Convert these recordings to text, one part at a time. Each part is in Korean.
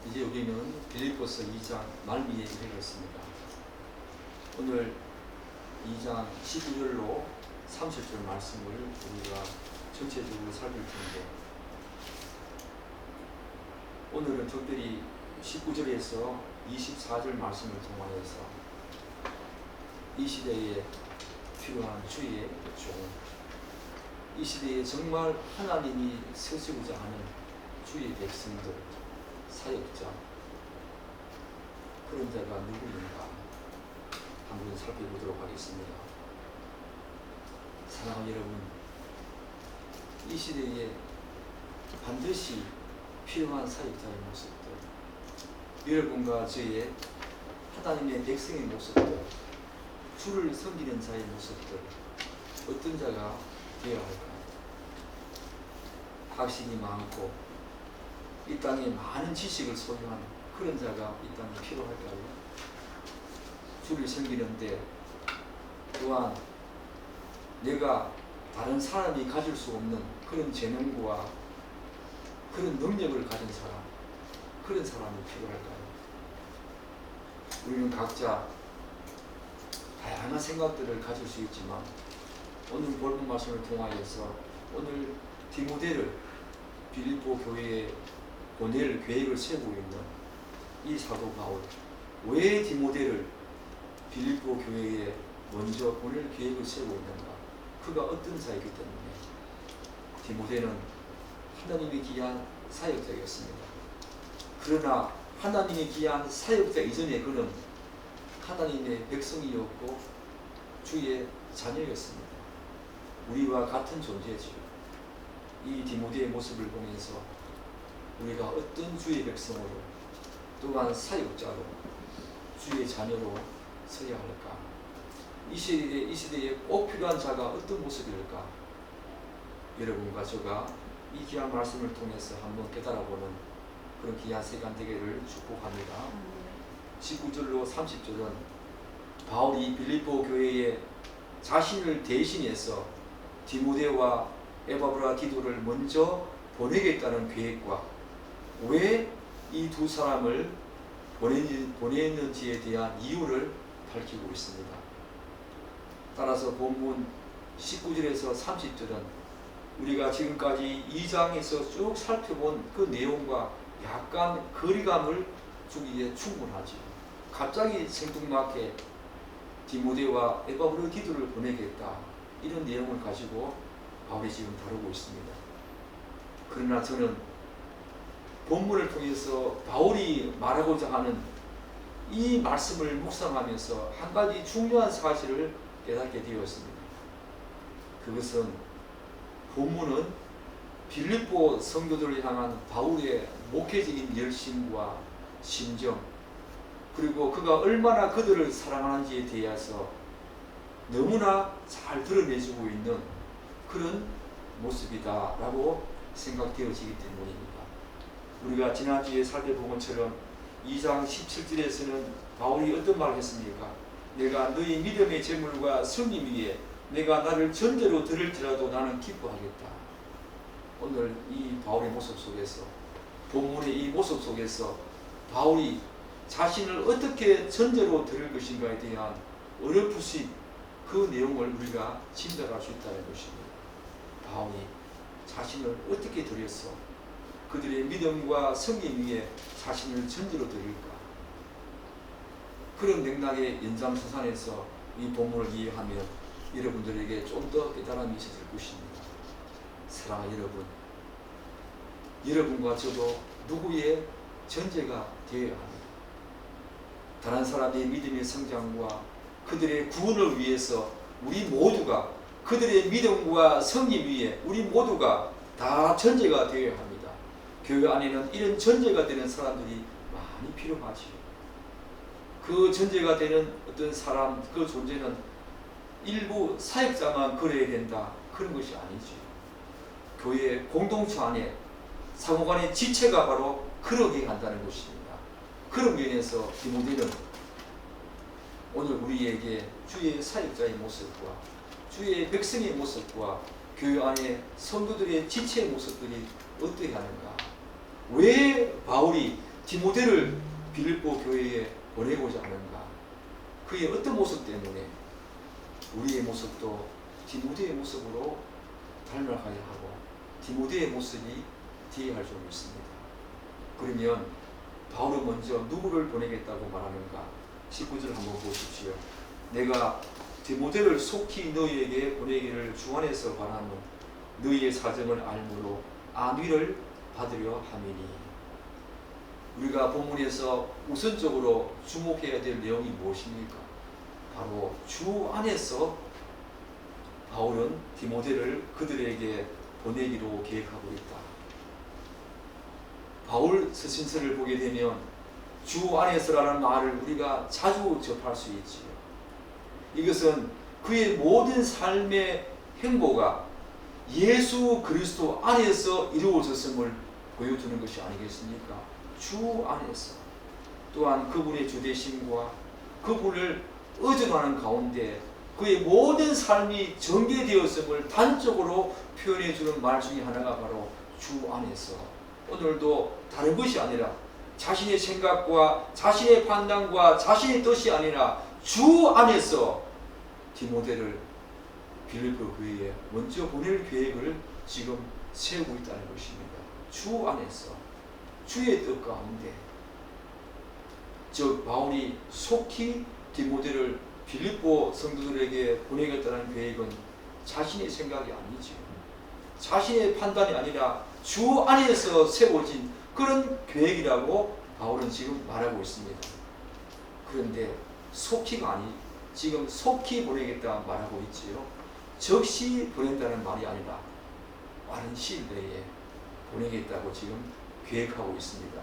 이제 우리는 빌립보서 2장 말미에 이르렀습니다. 오늘 2장 19절로 30절 말씀을 우리가 전체적으로 살필 텐데, 오늘은 특별히 19절에서 24절 말씀을 통하여서 이 시대에 필요한 주의 종, 이 시대에 정말 하나님이 쓰시고자 하는 주의 백성들, 사역자, 그런 자가 누구인가 한번 살펴보도록 하겠습니다. 사랑하는 여러분, 이 시대에 반드시 필요한 사역자의 모습들, 여러분과 저의 하나님의 백성의 모습들, 주를 섬기는 자의 모습들, 어떤 자가 되어야 할까요? 학식이 많고 이 땅에 많은 지식을 소유한 그런 자가 이 땅에 필요할까요? 주를 섬기는데 또한 내가 다른 사람이 가질 수 없는 그런 재능과 그런 능력을 가진 사람, 그런 사람이 필요할까요? 우리는 각자 다양한 생각들을 가질 수 있지만 오늘 본문 말씀을 통하여서 오늘 디모데를 빌립보 교회에 보낼 계획을 세우고 있는 이 사도 바울, 왜 디모데를 빌립보 교회에 먼저 보낼 계획을 세우고 있는가? 그가 어떤 자이기 때문에. 디모데는 하나님의 귀한 사역자였습니다. 그러나 하나님의 귀한 사역자 이전에 그는 하나님의 백성이었고 주의 자녀였습니다. 우리와 같은 존재지요. 이 디모데의 모습을 보면서 우리가 어떤 주의 백성으로, 또한 사역자로, 주의 자녀로 서야 할까? 이 시대에 꼭 필요한 자가 어떤 모습일까? 여러분과 저가 이 귀한 말씀을 통해서 한번 깨달아보는 그런 귀한 시간 되기를 축복합니다. 19절로 30절은 바울이 빌립보 교회에 자신을 대신해서 디모데와 에바브라디도를 먼저 보내겠다는 계획과 왜 이 두 사람을 보냈는지에 대한 이유를 밝히고 있습니다. 따라서 본문 19절에서 30절은 우리가 지금까지 2장에서 쭉 살펴본 그 내용과 약간 거리감을 주기에 충분하지. 갑자기 생뚱맞게 디모데와 에바브라디도를 보내겠다, 이런 내용을 가지고 바울이 지금 다루고 있습니다. 그러나 저는 본문을 통해서 바울이 말하고자 하는 이 말씀을 묵상하면서 한 가지 중요한 사실을 깨닫게 되었습니다. 그것은 본문은 빌립보 성도들을 향한 바울의 목회적인 열심과 심정, 그리고 그가 얼마나 그들을 사랑하는지에 대해서 너무나 잘 드러내주고 있는 그런 모습이다라고 생각되어지기 때문입니다. 우리가 지난주에 살펴본 것처럼 2장 17절에서는 바울이 어떤 말을 했습니까? 내가 너희 믿음의 재물과 성림 위에 내가 나를 전제로 드릴지라도 나는 기뻐하겠다. 오늘 이 바울의 모습 속에서, 본문의 이 모습 속에서 바울이 자신을 어떻게 전제로 드릴 것인가에 대한 어렴풋이 그 내용을 우리가 짐작할 수 있다는 것입니다. 바울이 자신을 어떻게 드렸어? 그들의 믿음과 성림 위에 자신을 전제로 드릴까? 그런 맥락의 연장선상에서 이 본문을 이해하면 여러분들에게 좀 더 깨달음이 있어질 것입니다. 사랑하는 여러분, 여러분과 저도 누구의 전제가 되어야 합니다. 다른 사람의 믿음의 성장과 그들의 구원을 위해서 우리 모두가, 그들의 믿음과 성림 위에 우리 모두가 다 전제가 되어야 합니다. 교회 안에는 이런 전제가 되는 사람들이 많이 필요하지요. 그 전제가 되는 어떤 사람, 그 존재는 일부 사역자만 그래야 된다, 그런 것이 아니죠. 교회 공동체 안에 상호간의 지체가 바로 그러게 한다는 것입니다. 그런 면에서 디모데는 오늘 우리에게 주의 사역자의 모습과 주의 백성의 모습과 교회 안에 성도들의 지체의 모습들이 어떻게 하는가? 왜 바울이 디모데를 빌립보 교회에 보내고자 하는가? 그의 어떤 모습 때문에 우리의 모습도 디모데의 모습으로 닮아가야 하고 디모데의 모습이 뒤에 할 줄 믿습니다. 그러면 바울은 먼저 누구를 보내겠다고 말하는가? 19절 한번 보십시오. 내가 디모데를 속히 너희에게 보내기를 주 안에서 바라는 너희의 사정을 알므로 안위를 받으려 함이니. 우리가 본문에서 우선적으로 주목해야 될 내용이 무엇입니까? 바로 주 안에서 바울은 디모데를 그들에게 보내기로 계획하고 있다. 바울 서신서를 보게 되면 주 안에서라는 말을 우리가 자주 접할 수 있지요. 이것은 그의 모든 삶의 행보가 예수 그리스도 안에서 이루어졌음을 보여주는 것이 아니겠습니까? 주 안에서. 또한 그분의 주되심과 그분을 의존하는 가운데 그의 모든 삶이 전개되었음을 단적으로 표현해 주는 말 중에 하나가 바로 주 안에서. 오늘도 다른 것이 아니라 자신의 생각과 자신의 판단과 자신의 뜻이 아니라 주 안에서 디모데를 빌립보 교회에 먼저 보낼 계획을 지금 세우고 있다는 것입니다. 주 안에서 주의 뜻 가운데, 즉 바울이 속히 디모데를 빌립보 성도들에게 보내겠다는 계획은 자신의 생각이 아니지요. 자신의 판단이 아니라 주 안에서 세워진 그런 계획이라고 바울은 지금 말하고 있습니다. 그런데 속히가 아니, 지금 속히 보내겠다 말하고 있지요. 즉시 보낸다는 말이 아니라 빠른 시일 내에 보내겠다고 지금 계획하고 있습니다.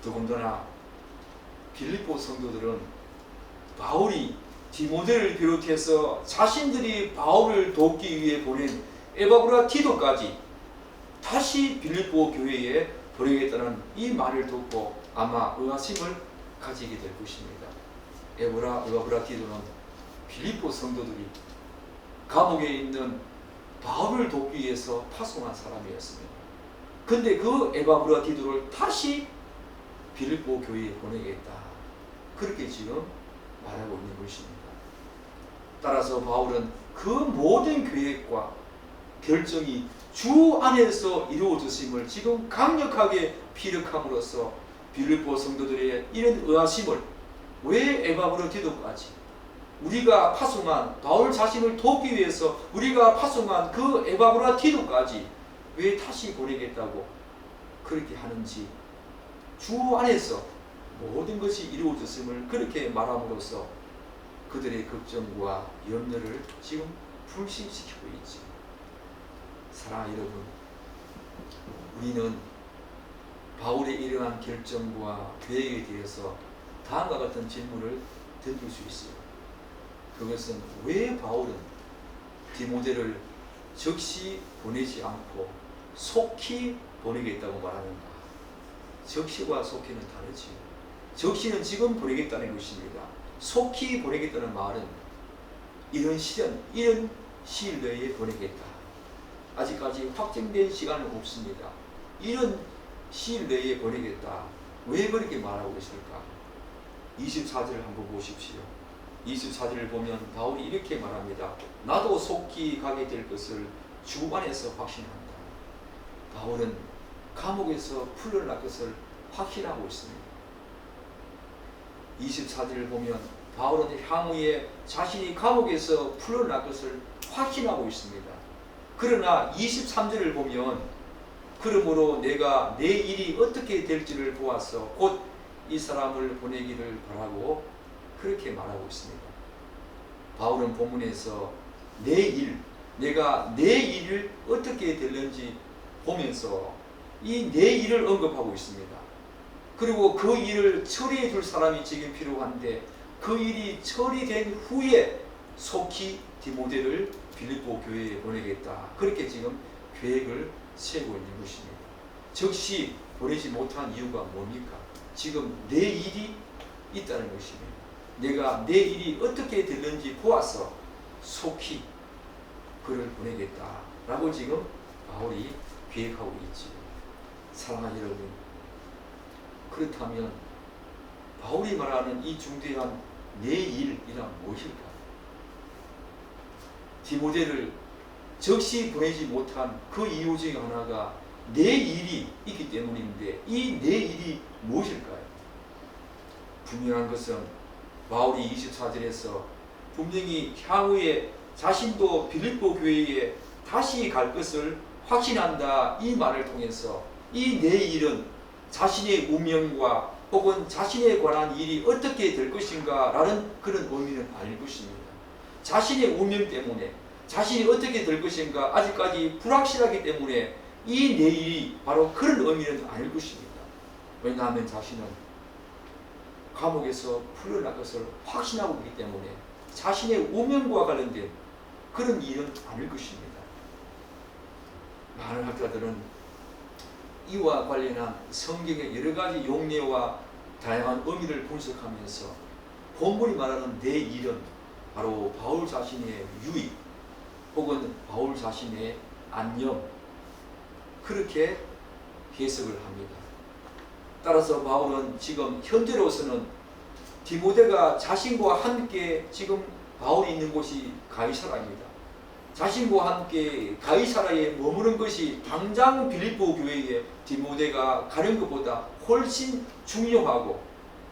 더군다나 빌립보 성도들은 바울이 디모데를 비롯해서 자신들이 바울을 돕기 위해 보낸 에바브라 티도까지 다시 빌립보 교회에 보내겠다는 이 말을 듣고 아마 의아심을 가지게 될 것입니다. 에바브라 티도는 빌립보 성도들이 감옥에 있는 바울을 돕기 위해서 파송한 사람이었습니다. 근데 그 에바브라 티도를 다시 빌립보 교회에 보내겠다, 그렇게 지금 말하고 있는 것입니다. 따라서 바울은 그 모든 계획과 결정이 주 안에서 이루어졌음을 지금 강력하게 피력함으로써 빌립보 성도들의 이런 의아심을, 왜 에바브라 디도까지 우리가 파송한 바울 자신을 돕기 위해서 우리가 파송한 그 에바브라 디도까지 왜 다시 보내겠다고 그렇게 하는지, 주 안에서 모든 것이 이루어졌음을 그렇게 말함으로써 그들의 걱정과 염려를 지금 불식시키고 있지. 사랑하는 여러분, 우리는 바울의 이러한 결정과 계획에 대해서 다음과 같은 질문을 던질 수 있어요. 그것은 왜 바울은 디모데를 즉시 보내지 않고 속히 보내겠다고 말하는가? 즉시와 속히는 다르지요. 즉시는 지금 보내겠다는 것입니다. 속히 보내겠다는 말은 이런 시일 내에 보내겠다. 아직까지 확정된 시간은 없습니다. 이런 시일 내에 보내겠다. 왜 그렇게 말하고 있을까? 24절을 한번 보십시오. 24절을 보면 바울이 이렇게 말합니다. 나도 속히 가게 될 것을 주 안에서 확신한다. 바울은 감옥에서 풀려날 것을 확신하고 있습니다. 24절을 보면 바울은 향후에 자신이 감옥에서 풀려날 것을 확신하고 있습니다. 그러나 23절을 보면 그러므로 내가 내 일이 어떻게 될지를 보아서 곧 이 사람을 보내기를 바라고 그렇게 말하고 있습니다. 바울은 본문에서 내가 내 일을 어떻게 될는지 보면서 이 내 일을 언급하고 있습니다. 그리고 그 일을 처리해 줄 사람이 지금 필요한데 그 일이 처리된 후에 속히 디모데를 빌립보 교회에 보내겠다, 그렇게 지금 계획을 세우고 있는 것입니다. 즉시 보내지 못한 이유가 뭡니까? 지금 내 일이 있다는 것입니다. 내가 내 일이 어떻게 될는지 보아서 속히 그를 보내겠다라고 지금 바울이 계획하고 있지. 사랑하는 여러분, 그렇다면 바울이 말하는 이 중대한 내일이란 무엇일까? 디모데를 적시 보내지 못한 그 이유 중에 하나가 내일이 있기 때문인데 이 내일이 무엇일까요? 분명한 것은 바울이 24절에서 분명히 향후에 자신도 빌립보 교회에 다시 갈 것을 확신한다 이 말을 통해서 이 내일은 자신의 운명과 혹은 자신에 관한 일이 어떻게 될 것인가 라는 그런 의미는 아닐 것입니다. 자신의 운명 때문에 자신이 어떻게 될 것인가 아직까지 불확실하기 때문에 이 내일이 바로 그런 의미는 아닐 것입니다. 왜냐하면 자신은 감옥에서 풀려날 것을 확신하고 있기 때문에 자신의 운명과 관련된 그런 일은 아닐 것입니다. 많은 학자들은 이와 관련한 성경의 여러 가지 용례와 다양한 의미를 분석하면서 본문이 말하는 내일은 바로 바울 자신의 유익 혹은 바울 자신의 안녕 그렇게 해석을 합니다. 따라서 바울은 지금 현재로서는 디모데가 자신과 함께 지금 바울이 있는 곳이 가이사라입니다. 자신과 함께 가이사라에 머무는 것이 당장 빌립보 교회에 디모데가 가는 것보다 훨씬 중요하고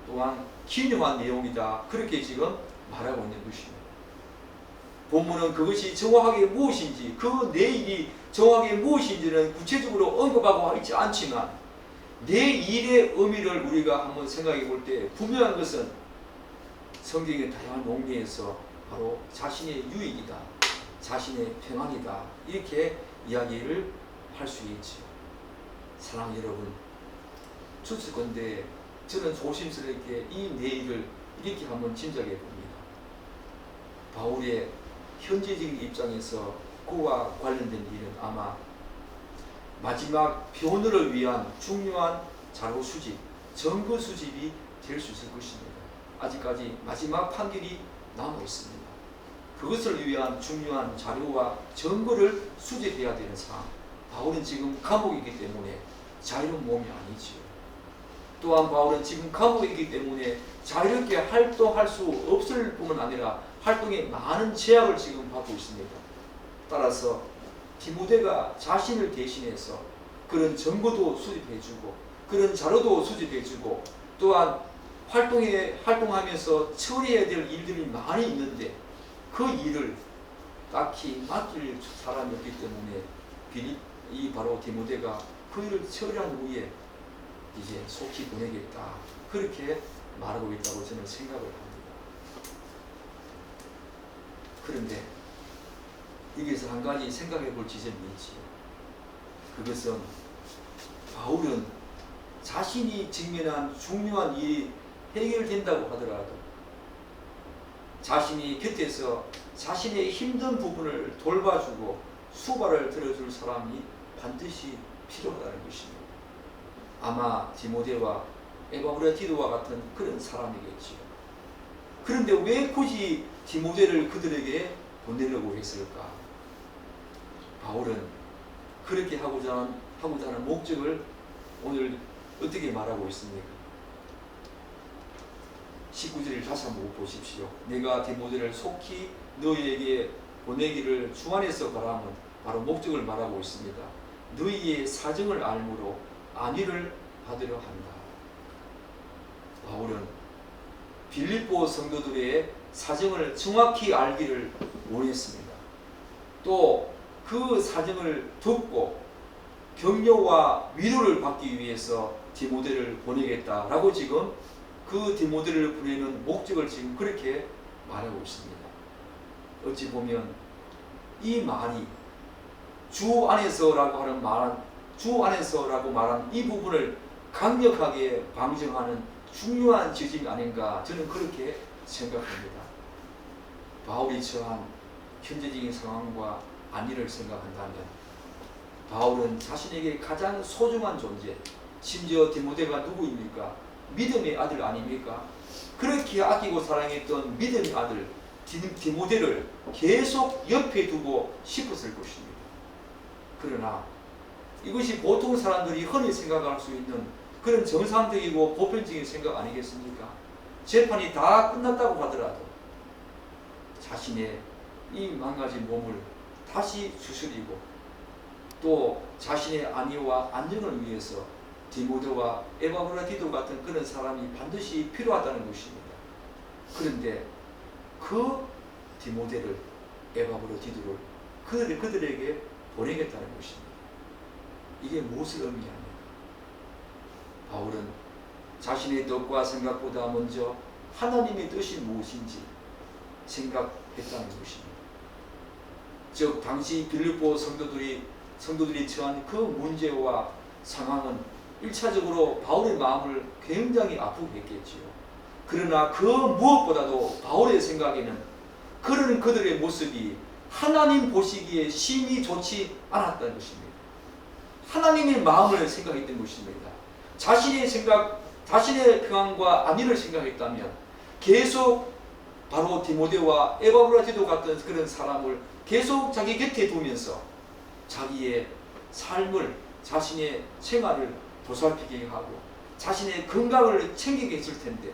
또한 기묘한 내용이다. 그렇게 지금 말하고 있는 것입니다. 본문은 그것이 정확하게 무엇인지 그 내일이 정확하게 무엇인지는 구체적으로 언급하고 있지 않지만 내일의 의미를 우리가 한번 생각해 볼 때 분명한 것은 성경의 다양한 용례에서 바로 자신의 유익이다. 자신의 평안이다. 이렇게 이야기를 할 수 있지요. 사랑하는 여러분, 추측건대 저는 조심스럽게 이 내일을 이렇게 한번 짐작해 봅니다. 바울의 현재적인 입장에서 그와 관련된 일은 아마 마지막 변호를 위한 중요한 자료 수집, 증거 수집이 될 수 있을 것입니다. 아직까지 마지막 판결이 남아 있습니다. 그것을 위한 중요한 자료와 증거를 수집해야 되는 상황. 바울은 지금 감옥이기 때문에 자유로운 몸이 아니지요. 또한 바울은 지금 감옥이기 때문에 자유롭게 활동할 수 없을 뿐만 아니라 활동에 많은 제약을 지금 받고 있습니다. 따라서 디모데가 자신을 대신해서 그런 정보도 수집해주고 그런 자료도 수집해주고 또한 활동하면서 처리해야 될 일들이 많이 있는데 그 일을 딱히 맡길 사람이 없기 때문에 이 바로 디모데가 그 일을 처리한 후에 이제 속히 보내겠다. 그렇게 말하고 있다고 저는 생각을 합니다. 그런데 여기서 한 가지 생각해 볼 지점이 있지요. 그것은 바울은 자신이 직면한 중요한 일이 해결된다고 하더라도 자신이 곁에서 자신의 힘든 부분을 돌봐주고 수발을 들어줄 사람이 반드시 필요하다는 것입니다. 아마 디모데와 에바브레티도와 같은 그런 사람이겠지요. 그런데 왜 굳이 디모데를 그들에게 보내려고 했을까? 바울은 그렇게 하고자 하는 목적을 오늘 어떻게 말하고 있습니까? 19절을 다시 한번 보십시오. 내가 디모데를 속히 너희에게 보내기를 주 안에서 바라면 바로 목적을 말하고 있습니다. 너희의 사정을 알므로 안위를 받으려 한다. 바울은 빌립보 성도들의 사정을 정확히 알기를 원했습니다. 또 그 사정을 듣고 격려와 위로를 받기 위해서 디모데를 보내겠다라고 지금 그 디모데를 보내는 목적을 지금 그렇게 말하고 있습니다. 어찌 보면 이 말이 주 안에서라고 말한 이 부분을 강력하게 방증하는 중요한 지점이 아닌가 저는 그렇게 생각합니다. 바울이 처한 현재적인 상황과 안위를 생각한다면 바울은 자신에게 가장 소중한 존재, 심지어 디모데가 누구입니까? 믿음의 아들 아닙니까? 그렇게 아끼고 사랑했던 믿음의 아들 디모데를 계속 옆에 두고 싶었을 것입니다. 그러나 이것이 보통 사람들이 흔히 생각할 수 있는 그런 정상적이고 보편적인 생각 아니겠습니까? 재판이 다 끝났다고 하더라도 자신의 이 망가진 몸을 다시 추스리고 또 자신의 안위와 안정을 위해서 디모데와 에바브라디도 같은 그런 사람이 반드시 필요하다는 것입니다. 그런데 그 디모데를 에바브라디도를 그들에게 보내겠다는 것입니다. 이게 무엇을 의미합니까? 바울은 자신의 뜻과 생각보다 먼저 하나님의 뜻이 무엇인지 생각했다는 것입니다. 즉 당시 빌립보 성도들이 처한 그 문제와 상황은 1차적으로 바울의 마음을 굉장히 아프게 했겠지요. 그러나 그 무엇보다도 바울의 생각에는 그런 그들의 모습이 하나님 보시기에 심히 좋지 않았다는 것입니다. 하나님의 마음을 생각했던 것입니다. 자신의 생각, 자신의 평안과 안위를 생각했다면 계속 바로 디모데와 에바브라디도 같은 그런 사람을 계속 자기 곁에 두면서 자기의 삶을, 자신의 생활을 보살피게 하고 자신의 건강을 챙기게 했을 텐데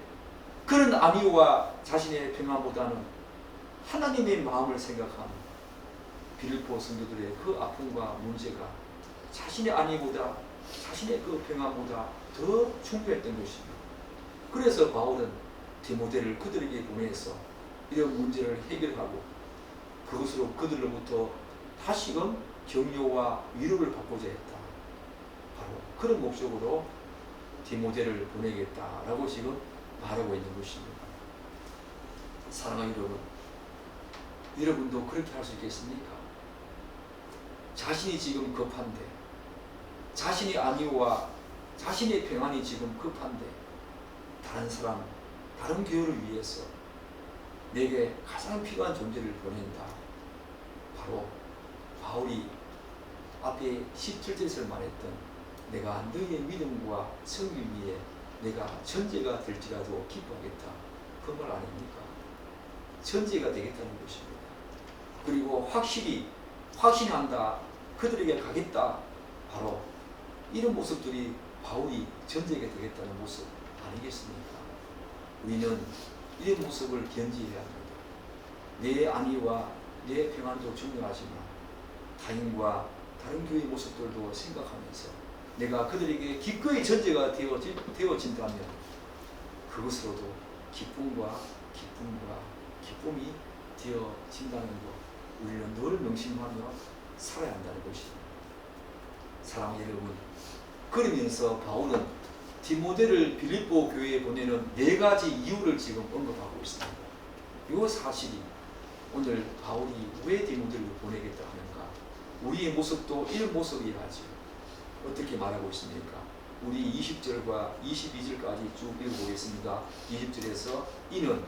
그런 안위와 자신의 평안보다는 하나님의 마음을 생각하는 빌립보 성도들의 그 아픔과 문제가 자신의 안위보다 자신의 그 평안보다 더 중요했던 것입니다. 그래서 바울은 디모데를 그들에게 보내서 이런 문제를 해결하고 그것으로 그들로부터 다시금 격려와 위로를 받고자 했다. 바로 그런 목적으로 디모데를 보내겠다라고 지금 말하고 있는 것입니다. 사랑하는 여러분, 여러분도 그렇게 할 수 있겠습니까? 자신이 지금 급한데, 자신의 안위와 자신의 평안이 지금 급한데 다른 사람, 다른 교회를 위해서 내게 가장 필요한 존재를 보낸다. 바로 바울이 앞에 17절에서 말했던 내가 너희의 믿음과 성기 위에 내가 천재가 될지라도 기뻐하겠다. 그 말 아닙니까? 천재가 되겠다는 것입니다. 그리고 확신한다. 그들에게 가겠다. 바로 이런 모습들이 바울이 천재가 되겠다는 모습 아니겠습니까? 우리는 이런 모습을 견지해야 합니다. 내 안위와 내 평안도 중요하지만 타인과 다른 교회의 모습들도 생각하면서 내가 그들에게 기꺼이 천재가 되어진다면 그것으로도 기쁨이 되어진다는 것 우리는 늘 명심하며 살아야 한다는 것입니다. 사랑하는 여러분, 그러면서 바울은 디모데를 빌립보 교회에 보내는 4가지 이유를 지금 언급하고 있습니다. 이 사실이 오늘 바울이 왜 디모데를 보내겠다 하는가? 우리의 모습도 이런 모습이라지. 어떻게 말하고 있습니까? 우리 20절과 22절까지 쭉 읽어보겠습니다. 20절에서 이는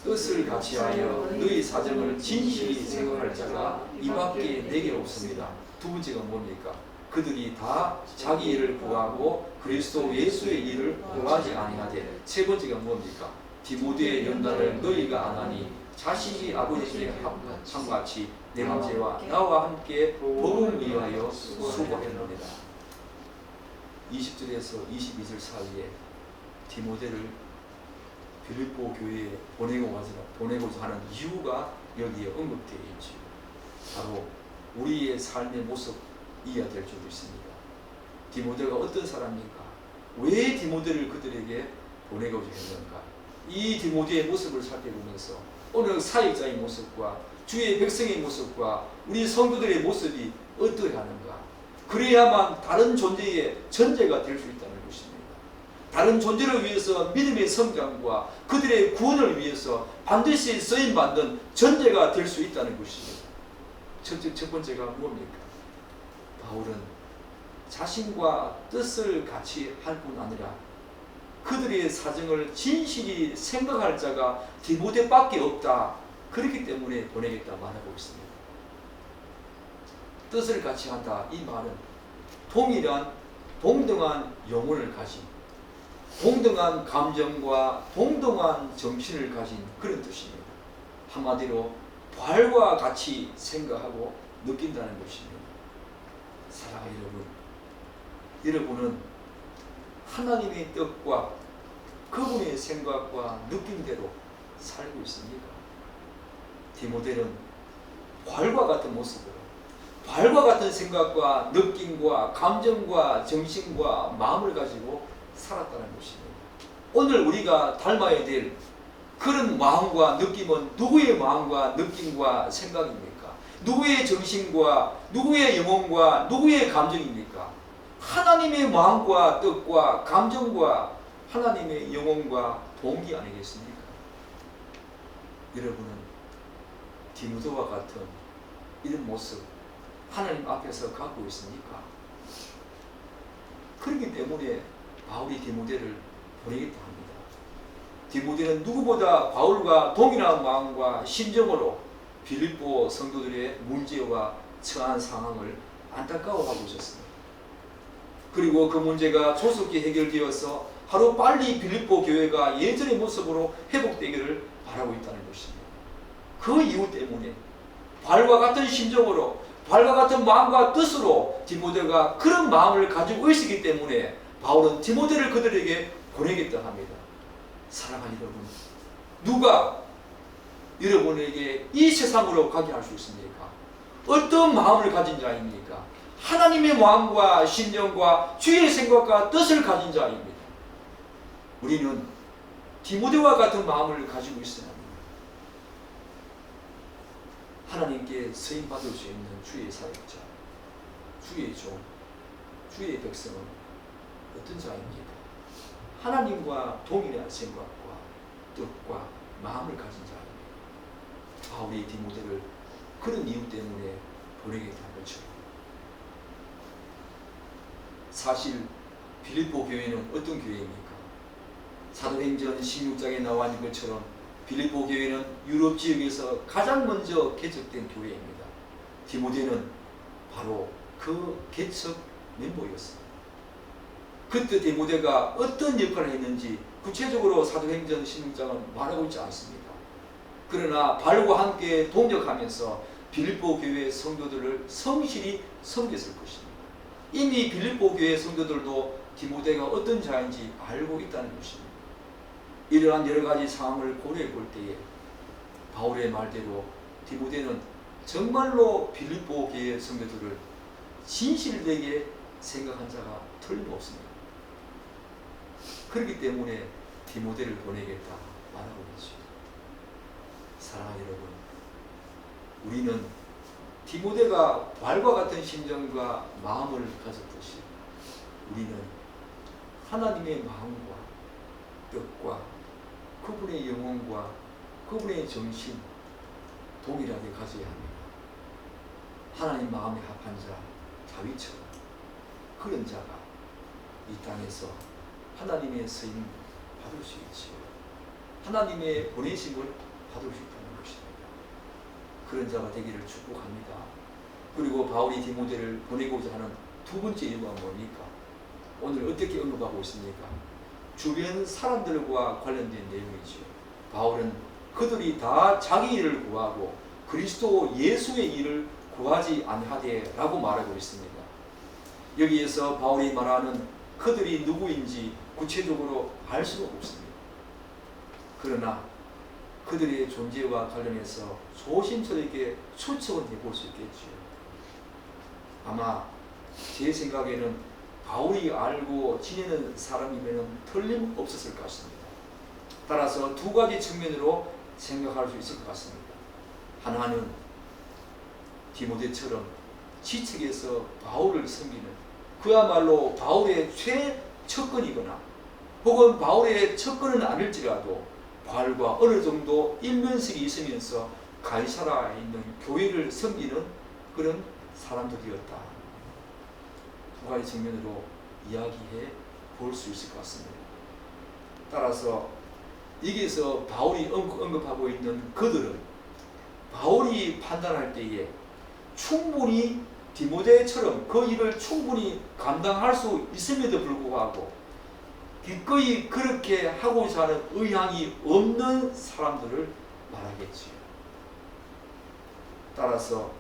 뜻을 같이하여 너희 사정을 진실히 생각할 자가 이밖에 내게 없습니다. 두 번째가 뭡니까? 그들이 다 자기 일을 구하고 그리스도 예수의 일을 구하지 아니하되. 세 번째가 뭡니까? 디모데의 연단을 너희가 안 하니 자식이 아버지에게 함같이 내 형제와 나와 함께 복음 위하여 수고했느니라. 20절에서 22절 사이에 디모데를 빌립보 교회에 보내고자 하는 이유가 여기에 언급되어 있지요. 바로 우리의 삶의 모습 이해야 될 줄 믿습니다. 디모데가 어떤 사람입니까? 왜 디모데를 그들에게 보내고자 했는가? 이 디모데의 모습을 살펴보면서 오늘 사역자의 모습과 주의 백성의 모습과 우리 성도들의 모습이 어떠하는가? 그래야만 다른 존재의 전제가 될 수 있다는 것입니다. 다른 존재를 위해서 믿음의 성장과 그들의 구원을 위해서 반드시 쓰임받는 전제가 될 수 있다는 것입니다. 첫 번째가 뭡니까? 바울은 자신과 뜻을 같이 할 뿐 아니라 그들의 사정을 진실히 생각할 자가 디모데밖에 없다. 그렇기 때문에 보내겠다 말하고 있습니다. 뜻을 같이 한다. 이 말은 동등한 영혼을 가진, 동등한 감정과 동등한 정신을 가진 그런 뜻입니다. 한마디로 부활과 같이 생각하고 느낀다는 것입니다. 사랑하는 여러분, 여러분은 하나님의 뜻과 그분의 생각과 느낌대로 살고 있습니까? 디모데는 활과 같은 모습으로 활과 같은 생각과 느낌과 감정과 정신과 마음을 가지고 살았다는 것입니다. 오늘 우리가 닮아야 될 그런 마음과 느낌은 누구의 마음과 느낌과 생각입니까? 누구의 정신과 누구의 영혼과 누구의 감정입니까? 하나님의 마음과 뜻과 감정과 하나님의 영혼과 동기 아니겠습니까? 여러분은 디모데와 같은 이런 모습 하나님 앞에서 갖고 있습니까? 그렇기 때문에 바울이 디모데를 보내겠다 합니다. 디모데는 누구보다 바울과 동일한 마음과 심정으로 빌립보 성도들의 문제와 처한 상황을 안타까워하고 있었습니다. 그리고 그 문제가 조속히 해결되어서 하루 빨리 빌립보 교회가 예전의 모습으로 회복되기를 바라고 있다는 것입니다. 그 이유 때문에 바울과 같은 심정으로 바울과 같은 마음과 뜻으로 디모데가 그런 마음을 가지고 있었기 때문에 바울은 디모데를 그들에게 보내겠다 합니다. 사랑하는 여러분, 누가 여러분에게 이 세상으로 가게 할 수 있습니까? 어떤 마음을 가진 자입니까? 하나님의 마음과 심정과 주의 생각과 뜻을 가진 자입니다. 우리는 디모데와 같은 마음을 가지고 있어야 합니다. 하나님께 쓰임받을 수 있는 주의 사역자, 주의 종, 주의 백성은 어떤 자입니까? 하나님과 동일한 생각과 뜻과 마음을 가진 자입니다. 바울이 디모데를 그런 이유 때문에 보내겠다는 거죠. 사실 빌립보 교회는 어떤 교회입니까? 사도행전 16장에 나와 있는 것처럼 빌립보 교회는 유럽 지역에서 가장 먼저 개척된 교회입니다. 디모데는 바로 그 개척 멤버였습니다. 그때 디모데가 어떤 역할을 했는지 구체적으로 사도행전 16장은 말하고 있지 않습니다. 그러나 바울과 함께 동역하면서 빌립보 교회 성도들을 성실히 섬겼을 것입니다. 이미 빌립보 교회 성도들도 디모데가 어떤 자인지 알고 있다는 것입니다. 이러한 여러 가지 상황을 고려해 볼 때에 바울의 말대로 디모데는 정말로 빌립보 교회 성도들을 진실되게 생각한 자가 틀림없습니다. 그렇기 때문에 디모데를 보내겠다 말하고 있죠. 사랑하는 여러분, 우리는 디모데가 바울과 같은 심정과 마음을 가졌듯이 우리는 하나님의 마음과 뜻과 그분의 영혼과 그분의 정신 동일하게 가져야 합니다. 하나님 마음에 합한 자 다윗처럼 그런 자가 이 땅에서 하나님의 쓰임 받을 수 있지요. 하나님의 보내심을 받을 수 있다는 것입니다. 그런 자가 되기를 축복합니다. 그리고 바울이 디모데를 보내고자 하는 두 번째 이유가 뭡니까? 오늘 어떻게 언급하고 있습니까? 주변 사람들과 관련된 내용이지요. 바울은 그들이 다 자기 일을 구하고 그리스도 예수의 일을 구하지 아니하되 라고 말하고 있습니다. 여기에서 바울이 말하는 그들이 누구인지 구체적으로 알 수가 없습니다. 그러나 그들의 존재와 관련해서 조심스럽게 추측은 해볼 수 있겠지요. 아마 제 생각에는 바울이 알고 지내는 사람이면 틀림없었을 것 같습니다. 따라서 두 가지 측면으로 생각할 수 있을 것 같습니다. 하나는 디모데처럼 지측에서 바울을 섬기는 그야말로 바울의 최측근이거나 혹은 바울의 측근은 아닐지라도 바울과 어느 정도 일면식이 있으면서 가이사라에 있는 교회를 섬기는 그런 사람들이었다. 두 가지 측면으로 이야기해 볼 수 있을 것 같습니다. 따라서 여기서 바울이 언급하고 있는 그들은 바울이 판단할 때에 충분히 디모데처럼 그 일을 충분히 감당할 수 있음에도 불구하고 기꺼이 그렇게 하고자 하는 의향이 없는 사람들을 말하겠지요. 따라서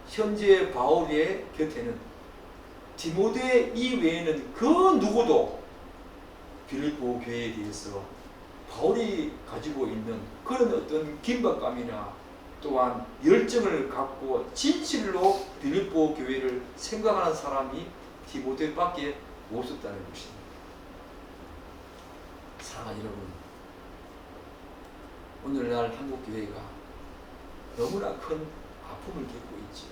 현재 바울의 곁에는 디모데 이외에는 그 누구도 빌립보 교회에 대해서 바울이 가지고 있는 그런 어떤 긴박감이나 또한 열정을 갖고 진실로 빌립보 교회를 생각하는 사람이 디모데밖에 없었다는 것입니다. 사랑하는 여러분, 오늘날 한국 교회가 너무나 큰 아픔을 겪고 있지요.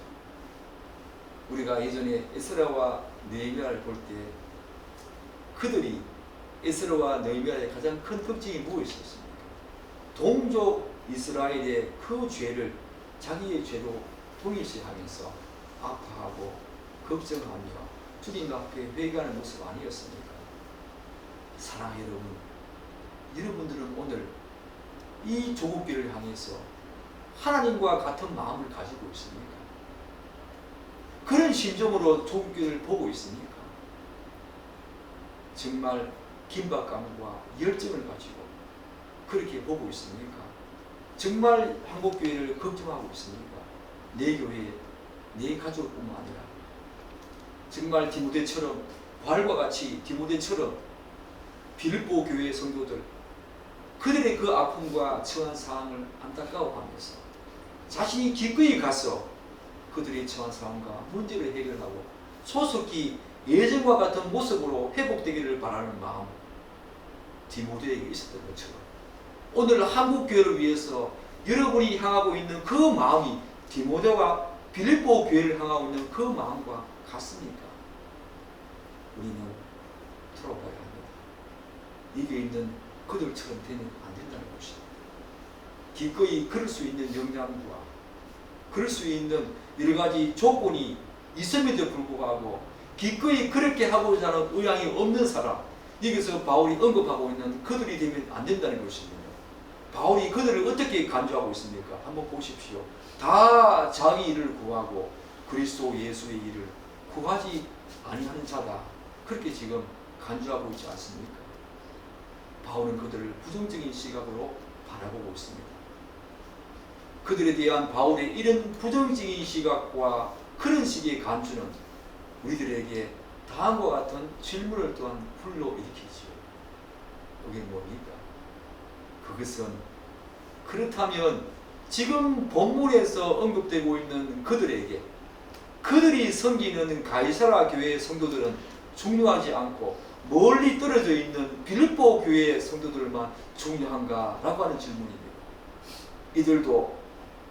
우리가 예전에 에스라와 느헤미야를 볼 때 그들이 에스라와 느헤미야의 가장 큰 특징이 무엇이었습니까? 동족 이스라엘의 그 죄를 자기의 죄로 동일시하면서 아파하고 걱정하며 주님과 함께 회개하는 모습 아니었습니까? 사랑하는 여러분, 여러분들은 오늘 이 조국교를 향해서 하나님과 같은 마음을 가지고 있습니까? 그런 심정으로 조국교를 보고 있습니까? 정말 긴박감과 열정을 가지고 그렇게 보고 있습니까? 정말 한국교회를 걱정하고 있습니까? 내 교회, 내 가족뿐만 아니라 정말 디모데처럼, 바울과 같이 디모데처럼 빌립보 교회의 성도들, 그들의 그 아픔과 처한 상황을 안타까워하면서 자신이 기꺼이 가서 그들의 처한 상황과 문제를 해결하고 소속히 예전과 같은 모습으로 회복되기를 바라는 마음, 디모데에게 있었던 것처럼 오늘 한국교회를 위해서 여러분이 향하고 있는 그 마음이 디모데와 빌립보 교회를 향하고 있는 그 마음과 같습니까? 우리는 돌아봐야 합니다. 이게 있는 그들처럼 되면 안 된다는 것입니다. 기꺼이 그럴 수 있는 역량과 그럴 수 있는 여러 가지 조건이 있음에도 불구하고 기꺼이 그렇게 하고자 하는 의향이 없는 사람, 여기서 바울이 언급하고 있는 그들이 되면 안 된다는 것입니다. 바울이 그들을 어떻게 간주하고 있습니까? 한번 보십시오. 다 자기 일을 구하고 그리스도 예수의 일을 구하지 아니하는 자다. 그렇게 지금 간주하고 있지 않습니까? 바울은 그들을 부정적인 시각으로 바라보고 있습니다. 그들에 대한 바울의 이런 부정적인 시각과 그런 식의 간주는 우리들에게 다음과 같은 질문을 또한 불러일으키지요. 그게 뭡니까? 그것은 그렇다면 지금 본문에서 언급되고 있는 그들에게 그들이 섬기는 가이사라 교회의 성도들은 중요하지 않고 멀리 떨어져 있는 빌립보 교회의 성도들만 중요한가? 라고 하는 질문입니다. 이들도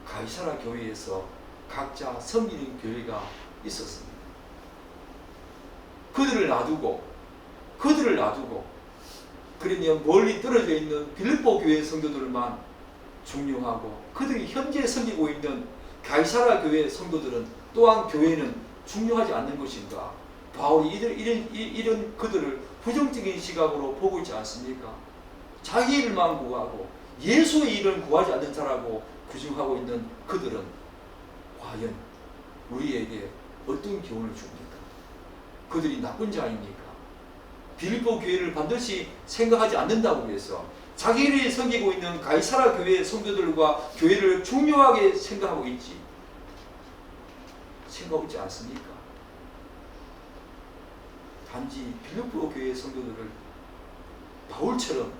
가이사라 교회에서 각자 섬기는 교회가 있었습니다. 그들을 놔두고 그러면 멀리 떨어져 있는 빌립보 교회 성도들만 중요하고 그들이 현재 섬기고 있는 가이사라 교회 성도들은 또한 교회는 중요하지 않는 것인가? 바울이 이런 그들을 부정적인 시각으로 보고 있지 않습니까? 자기 일만 구하고 예수의 일을 구하지 않는 자라고 규정하고 있는 그들은 과연 우리에게 어떤 교훈을 줍니까? 그들이 나쁜 자입니까? 빌립보 교회를 반드시 생각하지 않는다고 해서 자기를 섬기고 있는 가이사라 교회의 성도들과 교회를 중요하게 생각하고 있지 않습니까? 단지 빌립보 교회의 성도들을 바울처럼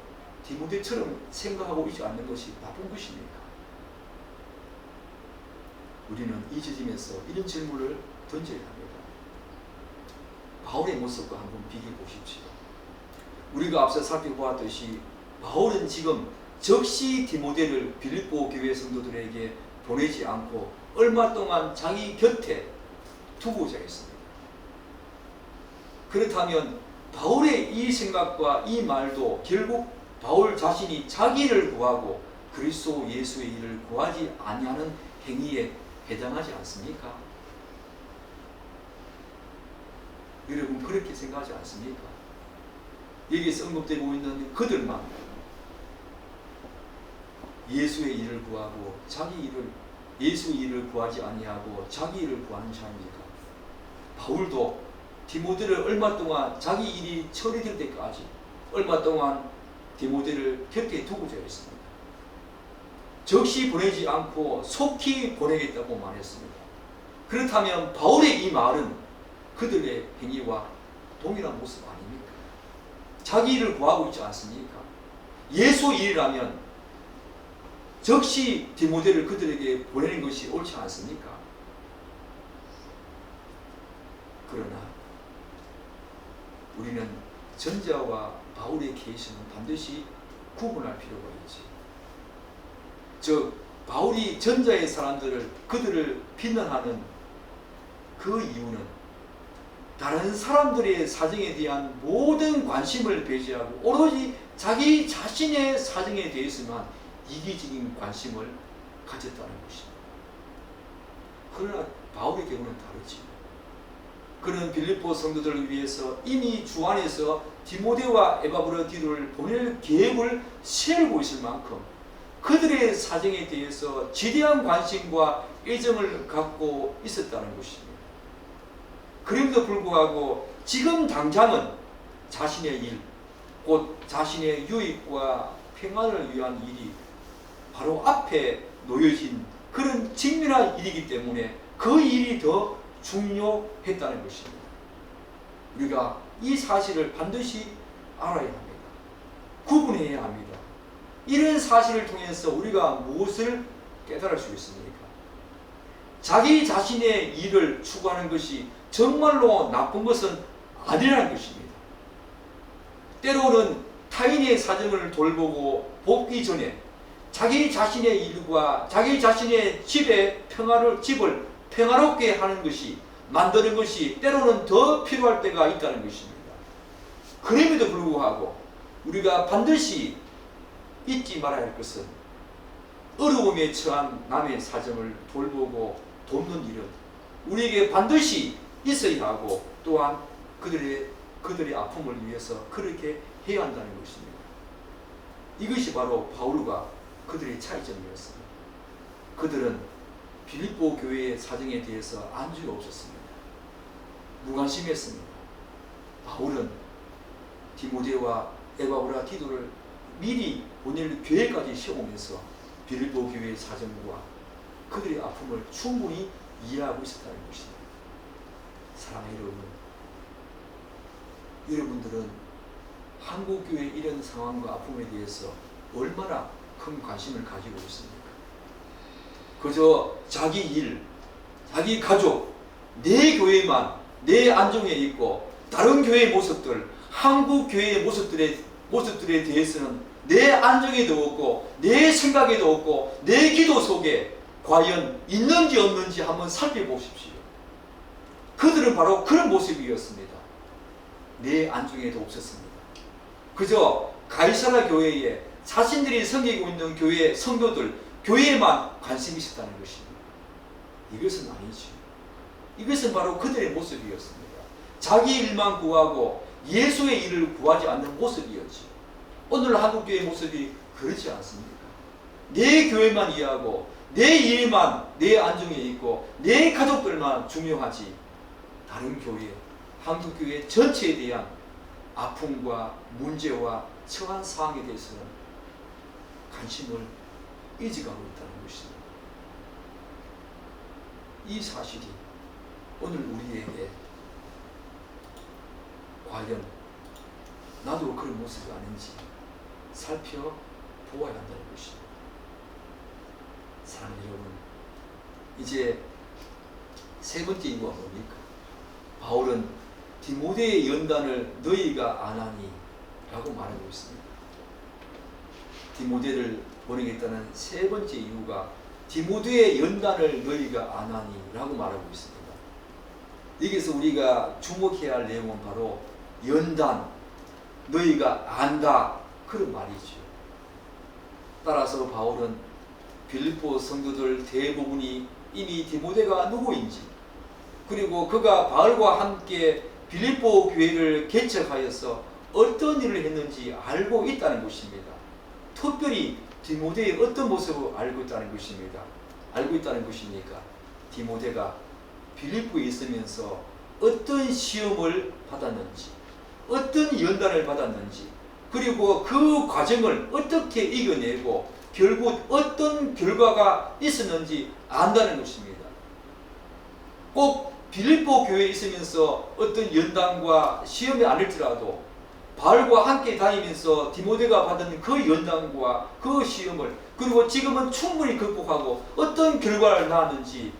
디모데처럼 생각하고 있지 않는 것이 나쁜 것입니까? 우리는 이 지점에서 이런 질문을 던져야 합니다. 바울의 모습과 한번 비교해 보십시오. 우리가 앞서 살펴보았듯이 바울은 지금 즉시 디모데를 빌립보 교회 성도들에게 보내지 않고 얼마 동안 자기 곁에 두고자 했습니다. 그렇다면 바울의 이 생각과 이 말도 결국 바울 자신이 자기 일을 구하고 그리스도 예수의 일을 구하지 아니하는 행위에 해당하지 않습니까? 여러분 그렇게 생각하지 않습니까? 여기서 언급되고 있는 그들만 예수의 일을 구하고 예수의 일을 구하지 아니하고 자기 일을 구하는 자입니까? 바울도 디모데를 얼마 동안 자기 일이 처리될 때까지 얼마 동안 디모데를 곁에 두고자 했습니다. 즉시 보내지 않고 속히 보내겠다고 말했습니다. 그렇다면 바울의 이 말은 그들의 행위와 동일한 모습 아닙니까? 자기 일을 구하고 있지 않습니까? 예수 일이라면 즉시 디모데를 그들에게 보내는 것이 옳지 않습니까? 그러나 우리는 전자와 바울의 케이스는 반드시 구분할 필요가 있지. 즉 바울이 전자의 사람들을 그들을 비난하는 그 이유는 다른 사람들의 사정에 대한 모든 관심을 배제하고 오로지 자기 자신의 사정에 대해서만 이기적인 관심을 가졌다는 것입니다. 그러나 바울의 경우는 다르지. 그는 빌립보 성도들을 위해서 이미 주 안에서 디모데와 에바브로디도를 보낼 계획을 세우고 있을 만큼 그들의 사정에 대해서 지대한 관심과 애정을 갖고 있었다는 것입니다. 그럼에도 불구하고 지금 당장은 자신의 일, 곧 자신의 유익과 평안을 위한 일이 바로 앞에 놓여진 그런 직면한 일이기 때문에 그 일이 더 중요했다는 것입니다. 우리가 이 사실을 반드시 알아야 합니다. 구분해야 합니다. 이런 사실을 통해서 우리가 무엇을 깨달을 수 있습니까? 자기 자신의 일을 추구하는 것이 정말로 나쁜 것은 아니라는 것입니다. 때로는 타인의 사정을 돌보고 돕기 전에 자기 자신의 일과 자기 자신의 집을 평화롭게 하는 것이, 만드는 것이 때로는 더 필요할 때가 있다는 것입니다. 그럼에도 불구하고 우리가 반드시 잊지 말아야 할 것은 어려움에 처한 남의 사정을 돌보고 돕는 일은 우리에게 반드시 있어야 하고 또한 그들의 아픔을 위해서 그렇게 해야 한다는 것입니다. 이것이 바로 바울과 그들의 차이점이었습니다. 그들은 빌립보 교회의 사정에 대해서 안주가 없었습니다. 무관심했습니다. 바울은 디모데와 에바브라디도를 미리 보낼 계획까지 세우면서 빌립보 교회의 사정과 그들의 아픔을 충분히 이해하고 있었다는 것입니다. 사랑하는 여러분들은 한국교회의 이런 상황과 아픔에 대해서 얼마나 큰 관심을 가지고 있습니까? 그저 자기 일, 자기 가족, 내 교회만 내 안정에 있고 다른 교회의 모습들, 한국 교회의 모습들에 대해서는 내 안정에도 없고 내 생각에도 없고 내 기도 속에 과연 있는지 없는지 한번 살펴보십시오. 그들은 바로 그런 모습이었습니다. 내 안중에도 없었습니다. 그저 가이사라 교회에 자신들이 섬기고 있는 교회의 성도들, 교회에만 관심이 있었다는 것입니다. 이것은 아니죠. 이것은 바로 그들의 모습이었습니다. 자기 일만 구하고 예수의 일을 구하지 않는 모습이었지. 오늘 한국교회의 모습이 그렇지 않습니까? 내 교회만 이해하고 내 일만 내 안중에 있고 내 가족들만 중요하지 다른 교회, 한국교회 전체에 대한 아픔과 문제와 처한 상황에 대해서는 관심을 잊어가고 있다는 것입니다. 이 사실이 오늘 우리에게 과연 나도 그런 모습이 아닌지 살펴보아야 한다는 것입니다. 사랑하는 여러분, 이제 세 번째 이유가 뭡니까? 바울은 디모데의 연단을 너희가 안 하니 라고 말하고 있습니다. 디모데를 보내겠다는 세 번째 이유가 디모데의 연단을 너희가 안 하니 라고 말하고 있습니다. 여기서 우리가 주목해야 할 내용은 바로 연단, 너희가 안다, 그런 말이죠. 따라서 바울은 빌립보 성도들 대부분이 이미 디모데가 누구인지, 그리고 그가 바울과 함께 빌립보 교회를 개척하여서 어떤 일을 했는지 알고 있다는 것입니다. 특별히 디모데의 어떤 모습을 알고 있다는 것입니다. 알고 있다는 것이니까 디모데가 빌립보에 있으면서 어떤 시험을 받았는지, 어떤 연단을 받았는지, 그리고 그 과정을 어떻게 이겨내고 결국 어떤 결과가 있었는지 안다는 것입니다. 꼭 빌립보 교회에 있으면서 어떤 연단과 시험이 아닐지라도 바울과 함께 다니면서 디모데가 받은 그 연단과 그 시험을, 그리고 지금은 충분히 극복하고 어떤 결과를 낳았는지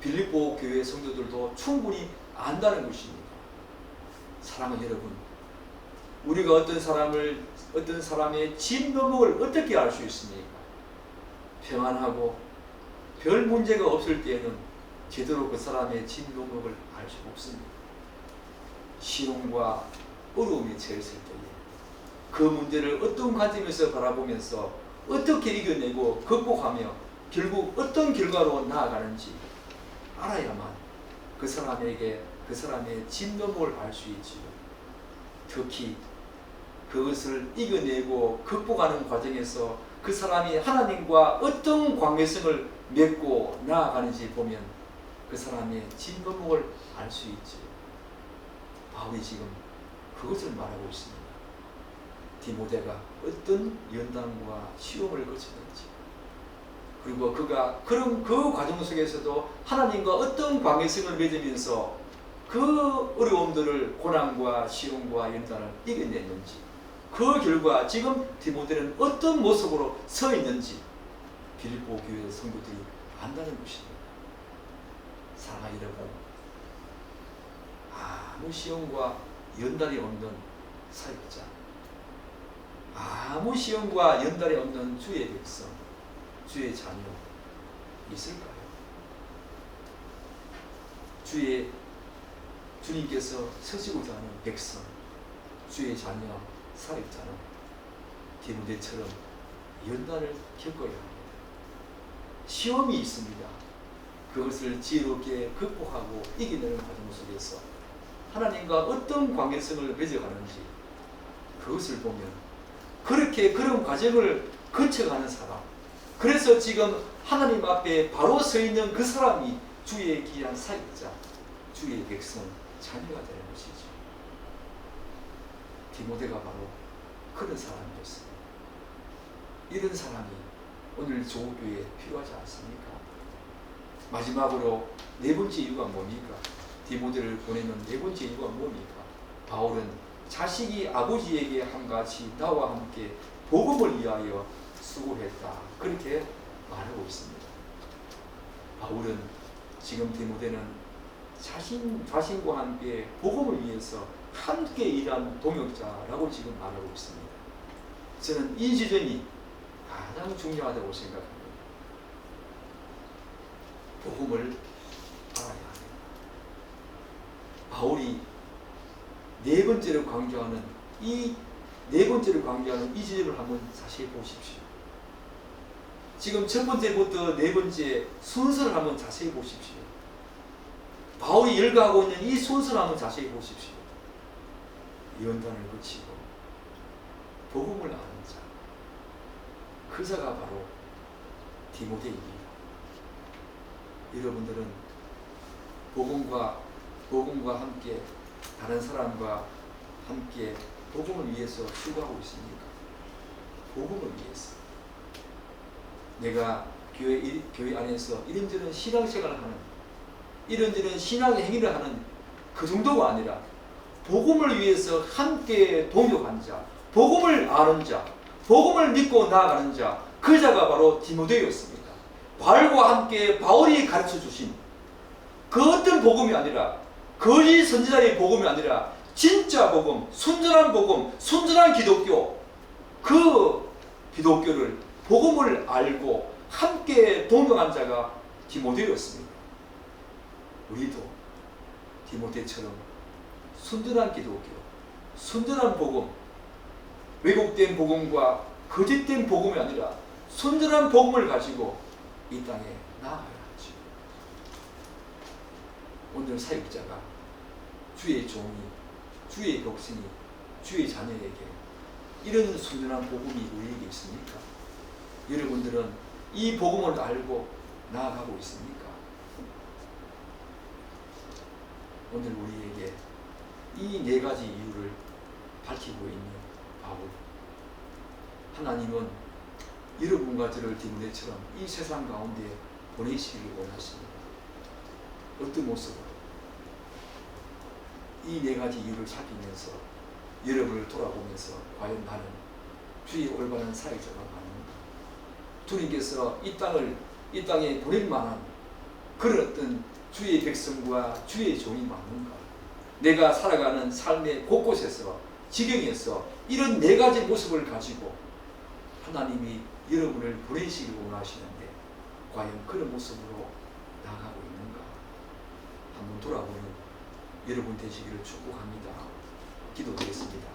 빌립보 교회 성도들도 충분히 안다는 것입니다. 사랑하는 여러분, 우리가 어떤 사람의 진면목을 어떻게 알 수 있습니까? 평안하고 별 문제가 없을 때에는 제대로 그 사람의 진면목을 알 수가 없습니다. 시험과 어려움이 처했을 때에 그 문제를 어떤 관점에서 바라보면서 어떻게 이겨내고 극복하며 결국 어떤 결과로 나아가는지 알아야만 그 사람의 진면목을 알 수 있지요. 특히 그것을 이겨내고 극복하는 과정에서 그 사람이 하나님과 어떤 관계성을 맺고 나아가는지 보면 그 사람의 진면목을 알 수 있지요. 바울이 지금 그것을 말하고 있습니다. 디모데가 어떤 연단과 시험을 거쳤는지, 그리고 그가 그런 그 과정 속에서도 하나님과 어떤 관계성을 맺으면서 그 어려움들을, 고난과 시험과 연단을 이겨냈는지, 그 결과 지금 디모데는 어떤 모습으로 서 있는지 빌립보 교회 성도들이 안다는 것입니다. 사랑하는 여러분, 아무 시험과 연단이 없는 사역자, 아무 시험과 연단이 없는 주의 백성, 주의 자녀 있을까요? 주님께서 서시고자 하는 백성, 주의 자녀, 사역자는 디모데처럼 연단을 겪어야 합니다. 시험이 있습니다. 그것을 지혜롭게 극복하고 이겨내는 과정 속에서 하나님과 어떤 관계성을 맺어가는지 그것을 보면 그렇게 그런 과정을 거쳐가는 사람, 그래서 지금 하나님 앞에 바로 서 있는 그 사람이 주의 귀한 사역자, 주의 백성, 자녀가 되는 것이죠. 디모데가 바로 그런 사람이었습니다. 이런 사람이 오늘 조국교회에 필요하지 않습니까? 마지막으로 네 번째 이유가 뭡니까? 디모데를 보내는 네 번째 이유가 뭡니까? 바울은 자식이 아버지에게 한같이 나와 함께 복음을 위하여 수고했다, 그렇게 말하고 있습니다. 바울은 지금 디모데는 자신과 함께 복음을 위해서 함께 일한 동역자라고 지금 말하고 있습니다. 저는 이 지점이 가장 중요하다고 생각합니다. 복음을 알아야 합니다. 바울이 네 번째로 강조하는 이 지점을 한번 자세히 보십시오. 지금 첫 번째부터 네 번째 순서를 한번 자세히 보십시오. 바울이 열거하고 있는 이 순서를 한번 자세히 보십시오. 연단을 거치고 복음을 아는 자, 그 자가 바로 디모데입니다. 여러분들은 복음과 함께 다른 사람과 함께 복음을 위해서 수고하고 있습니까? 복음을 위해서. 내가 교회 안에서 이런저런 신앙생활을 하는, 이런저런 신앙의 행위를 하는 그 정도가 아니라 복음을 위해서 함께 동역한 자, 복음을 아는 자, 복음을 믿고 나아가는 자, 그 자가 바로 디모데였습니다. 바울과 함께 바울이 가르쳐 주신 그 어떤 복음이 아니라, 거짓 선지자의 복음이 아니라 진짜 복음, 순전한 기독교, 그 기독교를, 복음을 알고 함께 동역한 자가 디모데였습니다. 우리도 디모데처럼 순전한 기독교, 순전한 복음, 왜곡된 복음과 거짓된 복음이 아니라 순전한 복음을 가지고 이 땅에 나아가야 하죠. 오늘 사역자가, 주의 종이, 주의 백성이, 주의 자녀에게 이런 순전한 복음이 우리에게 있습니까? 여러분들은 이 복음을 알고 나아가고 있습니까? 오늘 우리에게 이 네 가지 이유를 밝히고 있는 바울. 하나님은 여러분과 저를 디모데처럼 이 세상 가운데 보내시기를 원하십니다. 어떤 모습으로? 이 네 가지 이유를 살피면서 여러분을 돌아보면서 과연 나는 주의 올바른 사역자가 맞는가? 주님께서 이 땅에 보낼 만한 그런 어떤 주의 백성과 주의 종이 맞는가? 내가 살아가는 삶의 곳곳에서 지경에서 이런 네 가지 모습을 가지고 하나님이 여러분을 보내시길 원하시는데 과연 그런 모습으로 나아가고 있는가? 한번 돌아보는 여러분 되시기를 축복합니다. 기도드리겠습니다.